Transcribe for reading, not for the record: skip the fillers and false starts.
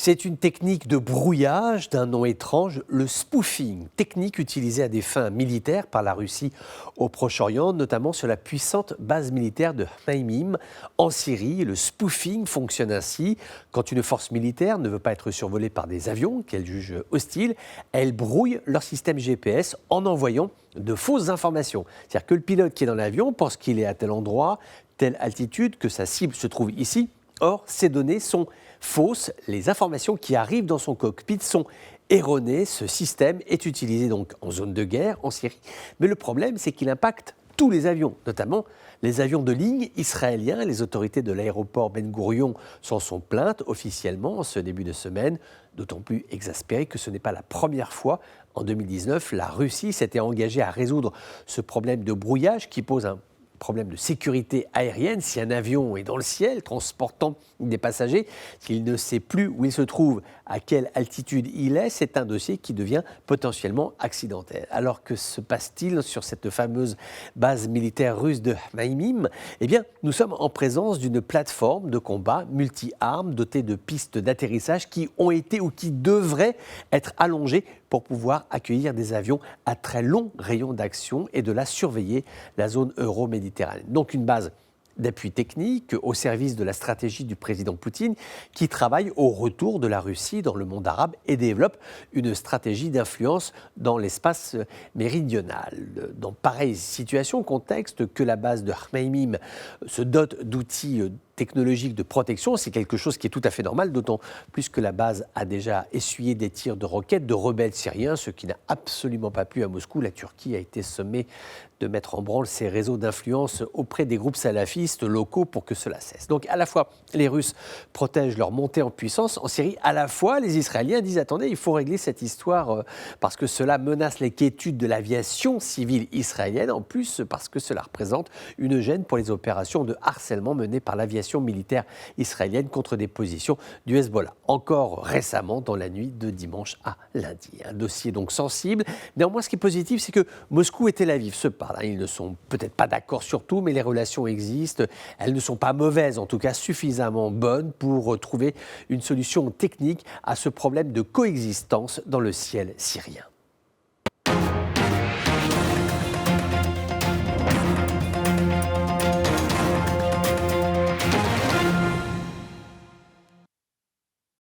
C'est une technique de brouillage d'un nom étrange, le spoofing, technique utilisée à des fins militaires par la Russie au Proche-Orient, notamment sur la puissante base militaire de Hmeimim en Syrie. Le spoofing fonctionne ainsi. Quand une force militaire ne veut pas être survolée par des avions qu'elle juge hostiles, elle brouille leur système GPS en envoyant de fausses informations. C'est-à-dire que le pilote qui est dans l'avion pense qu'il est à tel endroit, telle altitude, que sa cible se trouve ici. Or, ces données sont fausses. Les informations qui arrivent dans son cockpit sont erronées. Ce système est utilisé donc en zone de guerre, en Syrie. Mais le problème, c'est qu'il impacte tous les avions, notamment les avions de ligne israéliens. Les autorités de l'aéroport Ben Gourion s'en sont plaintes officiellement en ce début de semaine, d'autant plus exaspérées que ce n'est pas la première fois. En 2019, la Russie s'était engagée à résoudre ce problème de brouillage qui pose un problème de sécurité aérienne. Si un avion est dans le ciel transportant des passagers, s'il ne sait plus où il se trouve, à quelle altitude il est, c'est un dossier qui devient potentiellement accidentel. Alors que se passe-t-il sur cette fameuse base militaire russe de Hmeimim ? Eh bien, nous sommes en présence d'une plateforme de combat multi-armes dotée de pistes d'atterrissage qui ont été ou qui devraient être allongées pour pouvoir accueillir des avions à très long rayon d'action et de la surveiller, la zone euro-méditerranéenne. Donc une base d'appui technique au service de la stratégie du président Poutine qui travaille au retour de la Russie dans le monde arabe et développe une stratégie d'influence dans l'espace méridional. Dans pareille situation, contexte que la base de Hmeimim se dote d'outils technologique de protection, c'est quelque chose qui est tout à fait normal, d'autant plus que la base a déjà essuyé des tirs de roquettes de rebelles syriens, ce qui n'a absolument pas plu à Moscou. La Turquie a été sommée de mettre en branle ses réseaux d'influence auprès des groupes salafistes locaux pour que cela cesse. Donc à la fois, les Russes protègent leur montée en puissance en Syrie, à la fois, les Israéliens disent « Attendez, il faut régler cette histoire parce que cela menace les quiétudes de l'aviation civile israélienne, en plus parce que cela représente une gêne pour les opérations de harcèlement menées par l'aviation militaire israélienne contre des positions du Hezbollah. Encore récemment, dans la nuit de dimanche à lundi. Un dossier donc sensible. Néanmoins, ce qui est positif, c'est que Moscou et Tel Aviv se parlent. Ils ne sont peut-être pas d'accord sur tout, mais les relations existent. Elles ne sont pas mauvaises, en tout cas suffisamment bonnes pour trouver une solution technique à ce problème de coexistence dans le ciel syrien.